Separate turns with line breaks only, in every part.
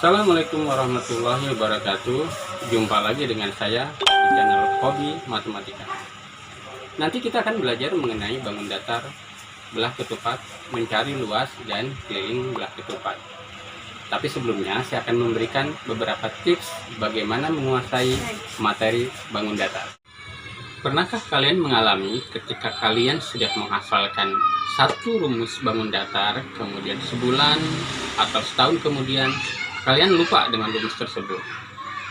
Assalamualaikum warahmatullahi wabarakatuh. Jumpa lagi dengan saya di channel Hobi Matematika. Nanti kita akan belajar mengenai bangun datar, belah ketupat, mencari luas, dan keliling belah ketupat. Tapi sebelumnya saya akan memberikan beberapa tips bagaimana menguasai materi bangun datar. Pernahkah kalian mengalami ketika kalian sudah menghafalkan satu rumus bangun datar, kemudian sebulan atau setahun kemudian kalian lupa dengan rumus tersebut?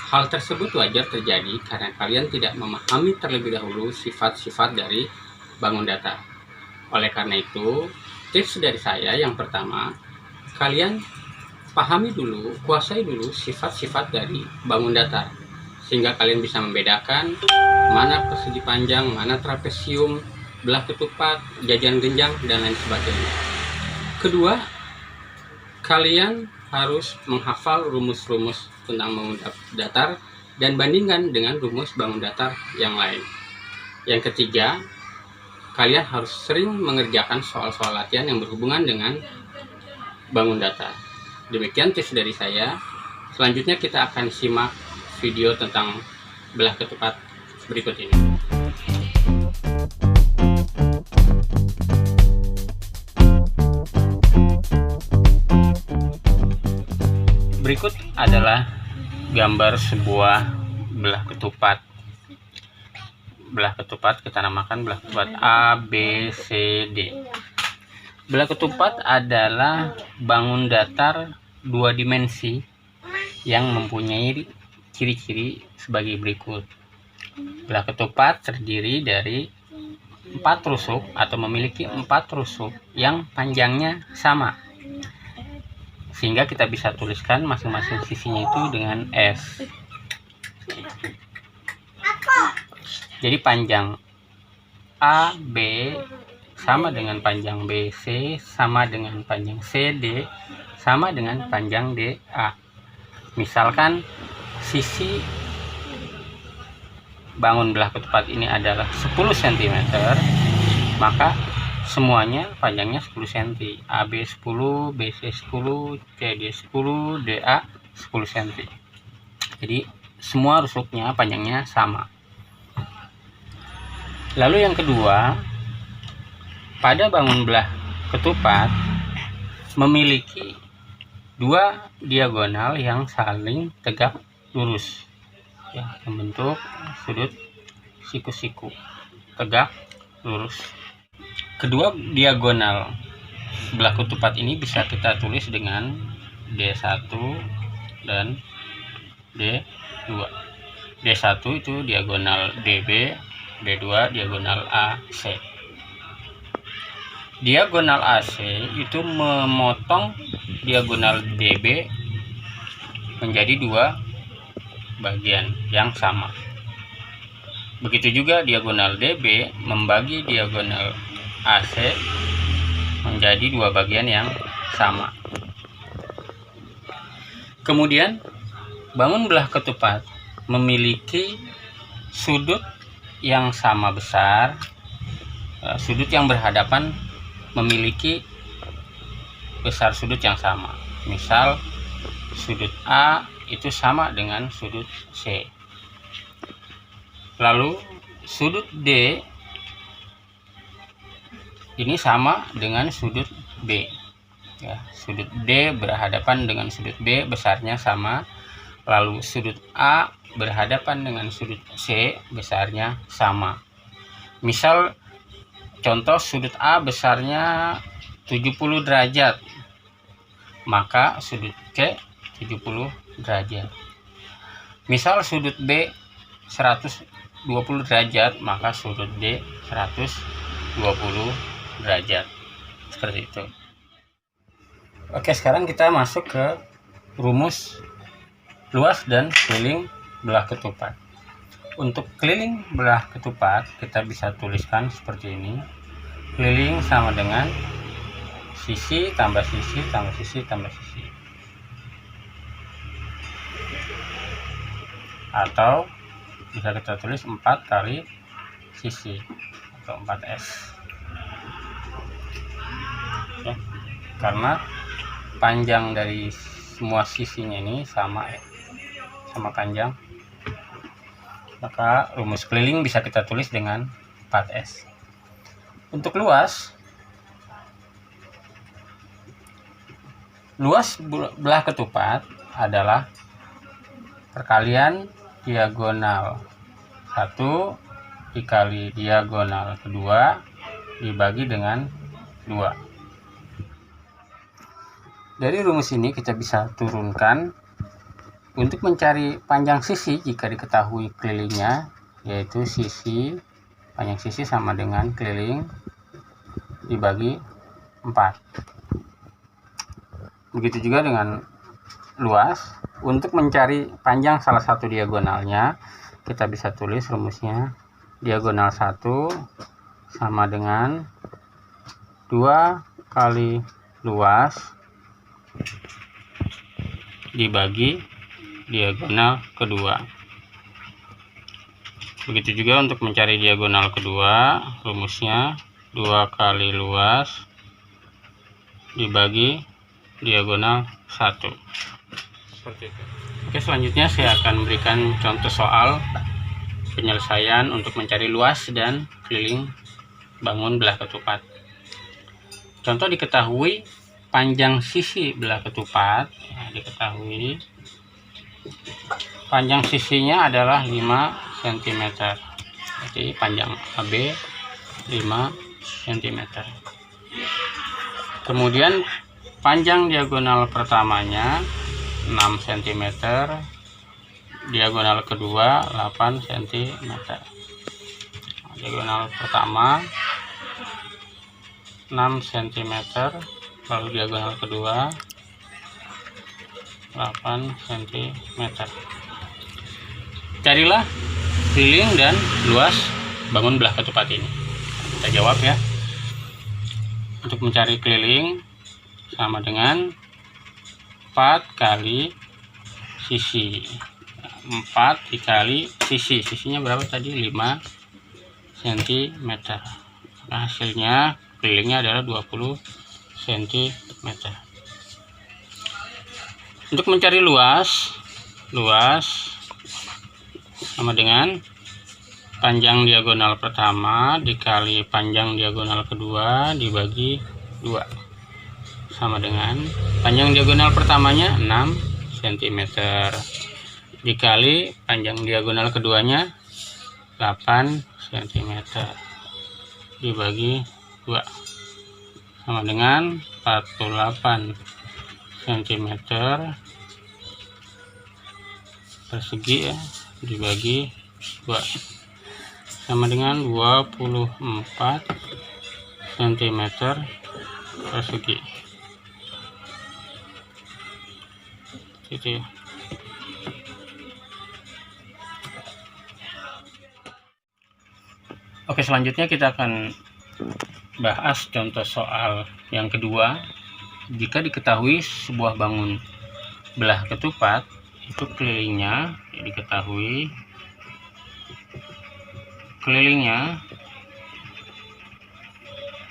Hal tersebut wajar terjadi karena kalian tidak memahami terlebih dahulu sifat-sifat dari bangun datar. Oleh karena itu, tips dari saya yang pertama, kalian pahami dulu, kuasai dulu sifat-sifat dari bangun datar, sehingga kalian bisa membedakan mana persegi panjang, mana trapesium, belah ketupat, jajan genjang, dan lain sebagainya. Kedua, kalian harus menghafal rumus-rumus tentang bangun datar dan bandingkan dengan rumus bangun datar yang lain. Yang ketiga, kalian harus sering mengerjakan soal-soal latihan yang berhubungan dengan bangun datar. Demikian tips dari saya. Selanjutnya kita akan simak video tentang belah ketupat berikut ini. Berikut adalah gambar sebuah belah ketupat. Belah ketupat kita namakan belah ketupat A, B, C, D. Belah ketupat adalah bangun datar dua dimensi yang mempunyai ciri-ciri sebagai berikut. Belah ketupat terdiri dari 4 rusuk atau memiliki 4 rusuk yang panjangnya sama, sehingga kita bisa tuliskan masing-masing sisinya itu dengan S. Jadi panjang AB sama dengan panjang BC sama dengan panjang CD sama dengan panjang DA. Misalkan sisi bangun belah ketupat ini adalah 10 cm, maka semuanya panjangnya 10 cm. AB 10, BC 10, CD 10, DA 10 cm. Jadi semua rusuknya panjangnya sama. Lalu yang kedua, pada bangun belah ketupat memiliki dua diagonal yang saling tegak lurus, ya, membentuk sudut siku-siku tegak lurus. Kedua diagonal belah ketupat ini bisa kita tulis dengan D1 dan D2. D1 itu diagonal DB, D2 diagonal AC. Diagonal AC itu memotong diagonal DB menjadi dua bagian yang sama. Begitu juga diagonal DB membagi diagonal AC menjadi dua bagian yang sama. Kemudian bangun belah ketupat memiliki sudut yang sama besar, sudut yang berhadapan memiliki besar sudut yang sama. Misal sudut A itu sama dengan sudut C. Lalu sudut D ini sama dengan sudut B. Ya, sudut D berhadapan dengan sudut B, besarnya sama. Lalu sudut A berhadapan dengan sudut C, besarnya sama. Misal contoh sudut A besarnya 70 derajat, maka sudut C 70 derajat. Misal sudut B 120 derajat, maka sudut D 120 derajat. Seperti itu. Oke, sekarang kita masuk ke rumus luas dan keliling belah ketupat. Untuk keliling belah ketupat kita bisa tuliskan seperti ini. Keliling sama dengan sisi tambah sisi tambah sisi tambah sisi. Atau bisa kita tulis 4 kali sisi atau 4S. Ya, karena panjang dari semua sisinya ini sama ya, sama panjang, maka rumus keliling bisa kita tulis dengan 4S. Untuk luas belah ketupat adalah perkalian diagonal 1 dikali diagonal kedua dibagi dengan 2. Dari rumus ini kita bisa turunkan untuk mencari panjang sisi jika diketahui kelilingnya, yaitu panjang sisi sama dengan keliling dibagi 4. Begitu juga dengan luas. Untuk mencari panjang salah satu diagonalnya, kita bisa tulis rumusnya diagonal 1 sama dengan 2 kali luas dibagi diagonal kedua. Begitu juga untuk mencari diagonal kedua, rumusnya 2 kali luas dibagi diagonal 1. Seperti itu. Oke, selanjutnya saya akan memberikan contoh soal penyelesaian untuk mencari luas dan keliling bangun belah ketupat. Contoh diketahui panjang sisi belah ketupat, diketahui panjang sisinya adalah 5 cm. Jadi panjang AB 5 cm. Kemudian panjang diagonal pertamanya 6 cm, diagonal kedua 8 cm. Diagonal pertama 6 cm, lalu diagonal kedua 8 cm. Carilah keliling dan luas bangun belah ketupat ini. Kita jawab ya. Untuk mencari keliling sama dengan 4 kali sisi. 4 dikali sisi. Sisinya berapa tadi? 5 cm. Nah, hasilnya kelilingnya adalah 20 cm. Untuk mencari luas sama dengan panjang diagonal pertama dikali panjang diagonal kedua dibagi 2, sama dengan panjang diagonal pertamanya 6 cm dikali panjang diagonal keduanya 8 cm dibagi 2, sama dengan 48 cm persegi ya, dibagi 2, sama dengan 24 cm persegi. Gitu ya. Oke, selanjutnya kita akan bahas contoh soal yang kedua. Jika diketahui sebuah bangun belah ketupat itu kelilingnya, ya diketahui kelilingnya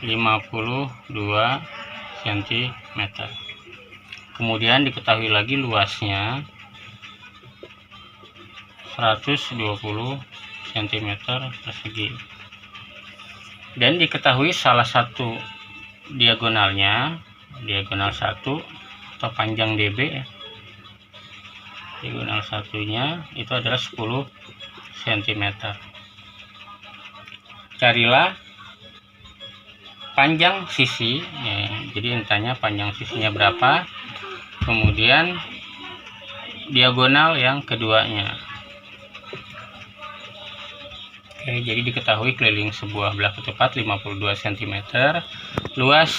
52 cm. Kemudian diketahui lagi luasnya 120 cm persegi. Dan diketahui salah satu diagonalnya, diagonal 1 atau panjang DB ya. Diagonal satunya itu adalah 10 cm. Carilah panjang sisi ya, jadi ditanya panjang sisinya berapa, kemudian diagonal yang keduanya. Oke, jadi diketahui keliling sebuah belah ketupat 52 cm, luas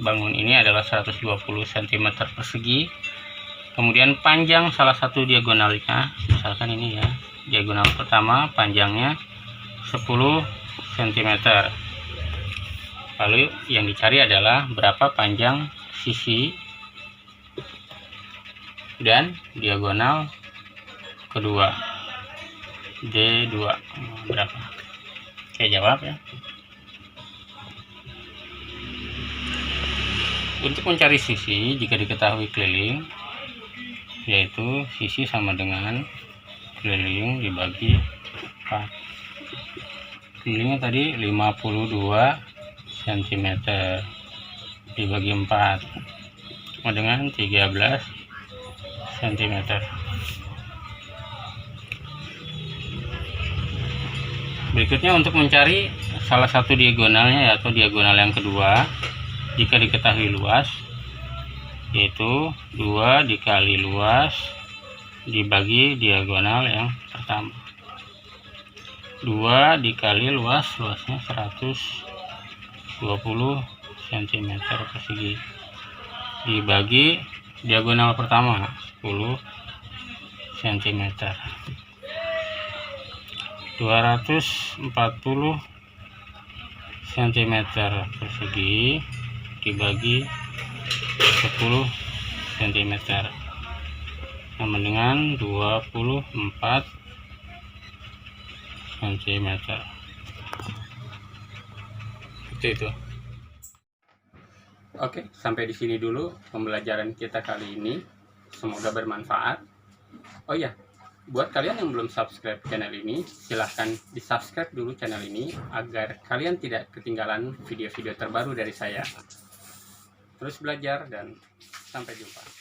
bangun ini adalah 120 cm persegi. Kemudian panjang salah satu diagonalnya, misalkan ini ya, diagonal pertama panjangnya 10 cm. Lalu yang dicari adalah berapa panjang sisi dan diagonal kedua, D2 berapa? Oke, jawab ya. Untuk mencari sisi, jika diketahui keliling yaitu sisi sama dengan keliling dibagi 4. Kelilingnya tadi 52 cm dibagi 4 sama dengan 13 cm. Berikutnya untuk mencari salah satu diagonalnya atau diagonal yang kedua jika diketahui luas, yaitu 2 dikali luas dibagi diagonal yang pertama. 2 dikali luasnya 120 cm persegi dibagi diagonal pertama 10 cm. 240 cm persegi dibagi 10 cm sama dengan 24 cm. Itu. Oke, sampai di sini dulu pembelajaran kita kali ini. Semoga bermanfaat. Oh ya, buat kalian yang belum subscribe channel ini, silahkan di subscribe dulu channel ini agar kalian tidak ketinggalan video-video terbaru dari saya. Terus belajar dan sampai jumpa.